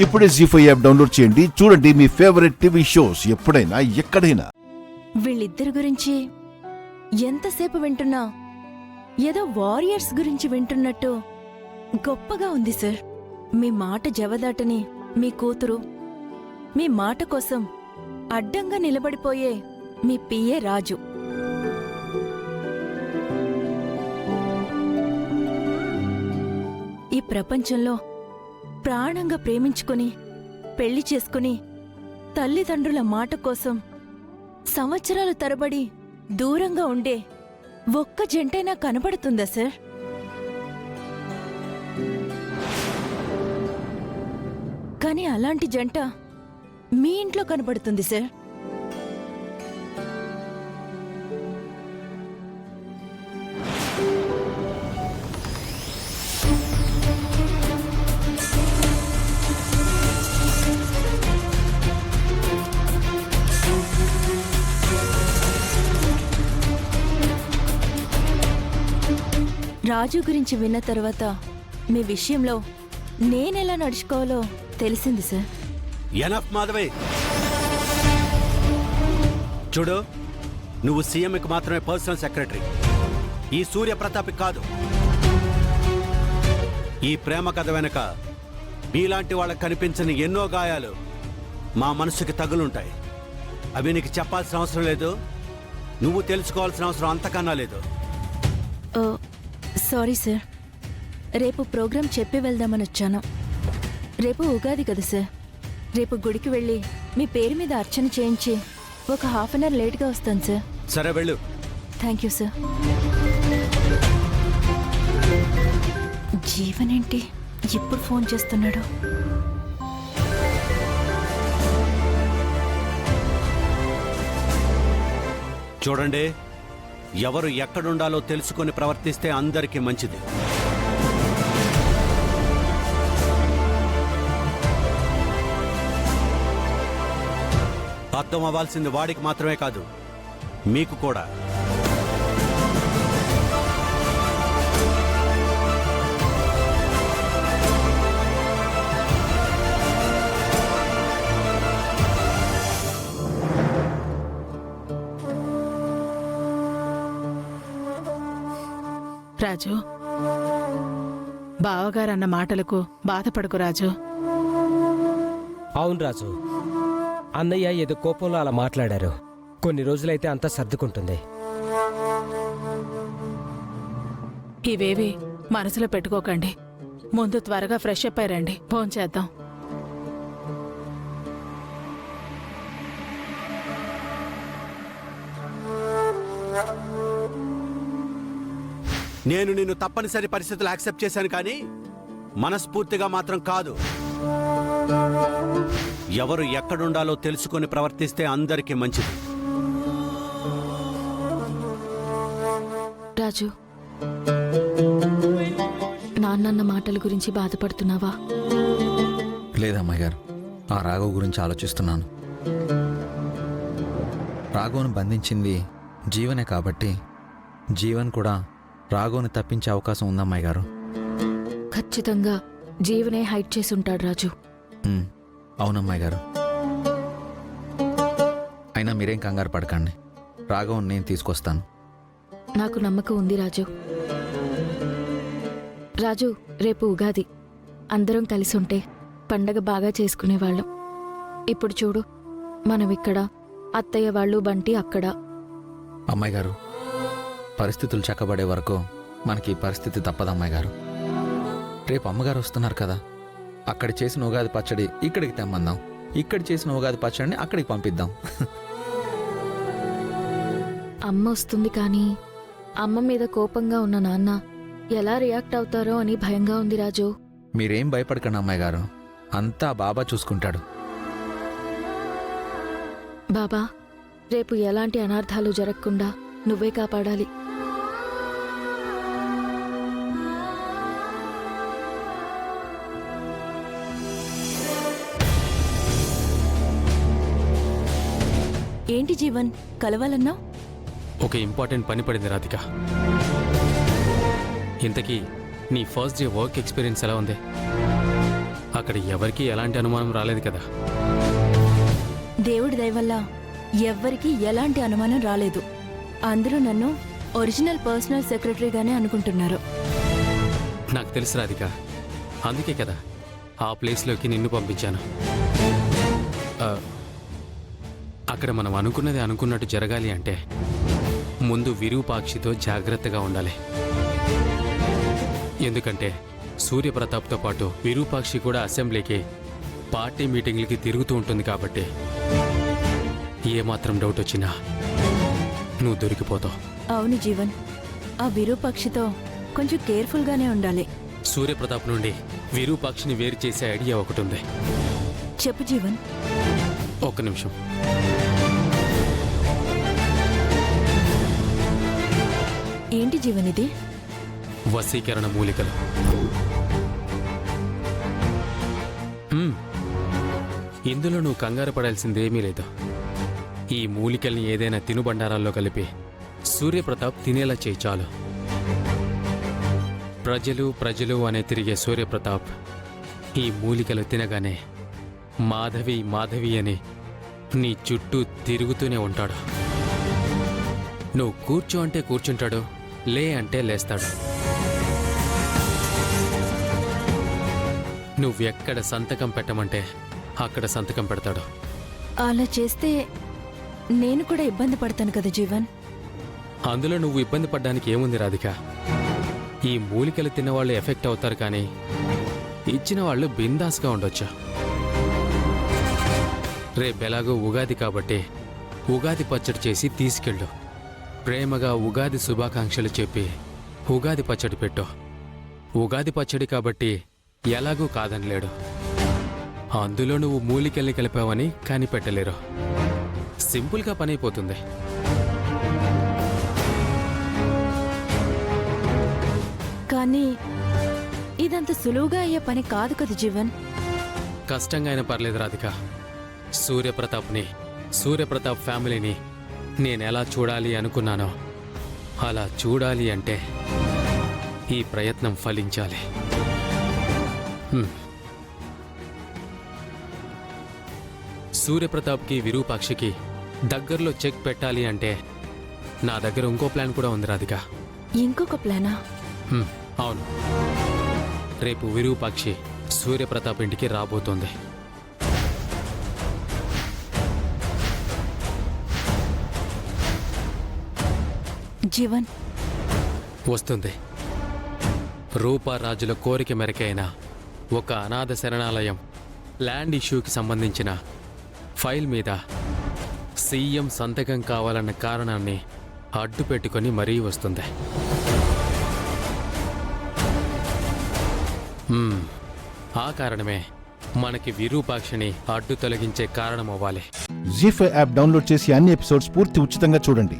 ఇప్పుడే జీ5 app download చేయండి. చూడండి మీ ఫేవరెట్ టీవీ షోస్ ఎప్పుడైనా ఎక్కడైనా. వీళ్ళిద్దరి గురించి ఎంతసేపు వింటున్నా ఏదో వారియర్స్ గురించి వింటున్నట్టు గొప్పగా ఉంది సార్. మీ మాట జవదాటని మీ కూతురు, మీ మాట కోసం అడ్డంగా నిలబడిపోయే మీ పిఏ రాజు. ఈ ప్రపంచంలో ప్రాణంగా ప్రేమించుకుని పెళ్లి చేసుకుని తల్లిదండ్రుల మాట కోసం సంవత్సరాల తరబడి దూరంగా ఉండే ఒక్క జంటైనా కనబడుతుందా సార్? కానీ అలాంటి జంట మీ ఇంట్లో కనబడుతుంది సార్. రాజు గురించి విన్న తర్వాత మీ విషయంలో నేనెలా నడుచుకోవాలో తెలిసింది సార్. ఎనఫ్ మాధవి, చూడు, నువ్వు సీఎంకి మాత్రమే పర్సనల్ సెక్రటరీ, ఈ సూర్యప్రతాప్కి కాదు. ఈ ప్రేమ కథ వెనక మీలాంటి వాళ్ళకి కనిపించని ఎన్నో గాయాలు మా మనసుకి తగులుంటాయి. అవి నీకు చెప్పాల్సిన అవసరం లేదు, నువ్వు తెలుసుకోవాల్సిన అవసరం అంతకన్నా లేదు. సారీ సార్, రేపు ప్రోగ్రాం చెప్పి వెళ్దామని వచ్చాను. రేపు ఉగాది కదా సార్, రేపు గుడికి వెళ్ళి మీ పేరు మీద అర్చన చేయించి ఒక హాఫ్ అన్ అవర్ లేట్గా వస్తాను సార్. సరే వెళ్ళు. Thank you sir. జీవన్ ఏంటి ఇప్పుడు ఫోన్ చేస్తున్నాడు? చూడండి, ఎవరు ఎక్కడుండాలో తెలుసుకొని ప్రవర్తిస్తే అందరికీ మంచిది. అర్థం అవ్వాల్సింది వాడికి మాత్రమే కాదు, మీకు కూడా. రాజు, బావగారన్న మాటలకు బాధపడకు రాజు. అవును రాజు, అన్నయ్య ఏదో కోపంలో అలా మాట్లాడారు. కొన్ని రోజులైతే అంతా సర్దుకుంటుంది. ఇవేవి మనసులో పెట్టుకోకండి. ముందు త్వరగా ఫ్రెష్ అప్ అయ్యండి, భోంచేద్దాం. నేను నిన్ను తప్పనిసరి పరిస్థితులు యాక్సెప్ట్ చేశాను, కానీ మనస్ఫూర్తిగా మాత్రం కాదు. ఎవరు ఎక్కడుండాలో తెలుసుకొని ప్రవర్తిస్తే అందరికీ మంచిది. రాజు, నాన్నన్న మాటల గురించి బాధపడుతున్నావా? లేదమ్మాయి గారు, ఆ రాఘవ్ గురించి ఆలోచిస్తున్నాను. రాఘవ్ను బంధించింది జీవనే కాబట్టి జీవన్ కూడా రాఘవ్ని తప్పించే అవకాశం ఉందమ్మాయి గారు. ఖచ్చితంగా జీవనే హైట్ చేసి ఉంటాడు రాజు. అవునమ్మాయి గారు. అయినా మీరేం కంగారు పడకండి, రాఘవ్ని నేను తీసుకొస్తాను. నాకు నమ్మకం ఉంది రాజు. రాజు, రేపు ఉగాది, అందరం కలిసి ఉంటే పండగ బాగా చేసుకునేవాళ్ళం. ఇప్పుడు చూడు, మనం ఇక్కడ, అత్తయ్య వాళ్ళు బంటి అక్కడ. అమ్మాయి గారు, పరిస్థితులు చక్కబడే వరకు మనకి పరిస్థితి తప్పదమ్మాయి గారు. రేపు అమ్మగారు వస్తున్నారు కదా, అక్కడ చేసిన ఉగాది పచ్చడి ఇక్కడికి తెమ్మందాం, ఇక్కడ చేసిన ఉగాది పచ్చడిని అక్కడికి పంపిద్దాం. అమ్మ వస్తుంది, కానీ అమ్మ మీద కోపంగా ఉన్న నాన్న ఎలా రియాక్ట్ అవుతారో అని భయంగా ఉంది రాజు. మీరేం భయపడకండి అమ్మాయి గారు, అంతా బాబా చూసుకుంటాడు. బాబా, రేపు ఎలాంటి అనర్థాలు జరగకుండా నువ్వే కాపాడాలి. ఏంటి జీవన్, కలవాలన్నా? ఒక ఇంపార్టెంట్ పని పడింది రాధిక. ఇంతకీ నీ ఫస్ట్ డే వర్క్ ఎక్స్పీరియన్స్ ఎలా ఉంది? అక్కడ ఎవరికీ ఎలాంటి అనుమానం రాలేదు కదా. దేవుడి దయ వల్ల ఎవ్వరికీ ఎలాంటి అనుమానం రాలేదు. అందరూ నన్ను ఒరిజినల్ పర్సనల్ సెక్రటరీగానే అనుకుంటున్నారు. నాకు తెలుసు రాధిక, అందుకే కదా ఆ ప్లేస్లోకి నిన్ను పంపించాను. ఆ, అక్కడ మనం అనుకున్నది అనుకున్నట్టు జరగాలి అంటే ముందు విరూపాక్షితో జాగ్రత్తగా ఉండాలి. ఎందుకంటే సూర్యప్రతాప్తో పాటు విరూపాక్షి కూడా అసెంబ్లీకి పార్టీ మీటింగ్లకి తిరుగుతూ ఉంటుంది కాబట్టి ఏమాత్రం డౌట్ వచ్చినా నువ్వు దొరికిపోతావు. అవును జీవన్, ఆ విరూపాక్షితో కొంచెం కేర్ఫుల్గానే ఉండాలి. సూర్యప్రతాప్ నుండి విరూపాక్షిని వేరు చేసే ఐడియా ఒకటి ఉంది. చెప్పు జీవన్. ఒక్క నిమిషం. ఏంటి జీవన్ ఇది? వశీకరణ మూలికలు. హ్మ్. ఇందులో నువ్వు కంగారు పడాల్సిందేమీ లేదు. ఈ మూలికల్ని ఏదైనా తినుబండారాల్లో కలిపి సూర్యప్రతాప్ తినేలా చేయి చాలు. ప్రజలు ప్రజలు అనే తిరిగే సూర్యప్రతాప్ ఈ మూలికలు తినగానే మాధవి మాధవి అని నీ చుట్టూ తిరుగుతూనే ఉంటాడు. నువ్వు కూర్చో అంటే కూర్చుంటాడు, లే అంటే లేస్తాడు. నువ్వెక్కడ సంతకం పెట్టమంటే అక్కడ సంతకం పెడతాడు. అలా చేస్తే నేను కూడా ఇబ్బంది పడతాను కదా జీవన్. అందులో నువ్వు ఇబ్బంది పడ్డానికి ఏముంది రాధిక? ఈ మూలికలు తిన్నవాళ్ళు ఎఫెక్ట్ అవుతారు, కానీ ఇచ్చిన వాళ్ళు బిందాస్గా ఉండొచ్చు. రేపెలాగో ఉగాది కాబట్టి ఉగాది పచ్చడి చేసి తీసుకెళ్ళు. ప్రేమగా ఉగాది శుభాకాంక్షలు చెప్పి ఉగాది పచ్చడి పెట్టు. ఉగాది పచ్చడి కాబట్టి ఎలాగూ కాదనలేడు. అందులో నువ్వు మూలికల్ని కలిపావని కనిపెట్టలేరు. సింపుల్గా పని అయిపోతుంది. కానీ ఇదంత సులువుగా అయ్యే పని కాదు కదా జీవన్. కష్టంగా అయినా పర్లేదు రాధిక. సూర్యప్రతాప్ని, సూర్యప్రతాప్ ఫ్యామిలీని నేనెలా చూడాలి అనుకున్నానో అలా చూడాలి అంటే ఈ ప్రయత్నం ఫలించాలి. సూర్యప్రతాప్కి విరూపాక్షికి దగ్గరలో చెక్ పెట్టాలి అంటే నా దగ్గర ఇంకో ప్లాన్ కూడా ఉంది రాధిక. ఇంకొక ప్లానా? అవును. రేపు విరూపాక్షి సూర్యప్రతాప్ ఇంటికి రాబోతోంది. జీవన్ వస్తుంది. రూపారాజుల కోరిక మేరకైన ఒక అనాథ శరణాలయం ల్యాండ్ ఇష్యూకి సంబంధించిన ఫైల్ మీద సీఎం సంతకం కావాలన్న కారణాన్ని అడ్డు పెట్టుకొని మరీ వస్తుంది. ఆ కారణమే మనకి విరూపాక్షిని అడ్డు తొలగించే కారణం అవ్వాలి. జీ5 యాప్ డౌన్లోడ్ చేసి అన్ని ఎపిసోడ్స్ పూర్తి ఉచితంగా చూడండి.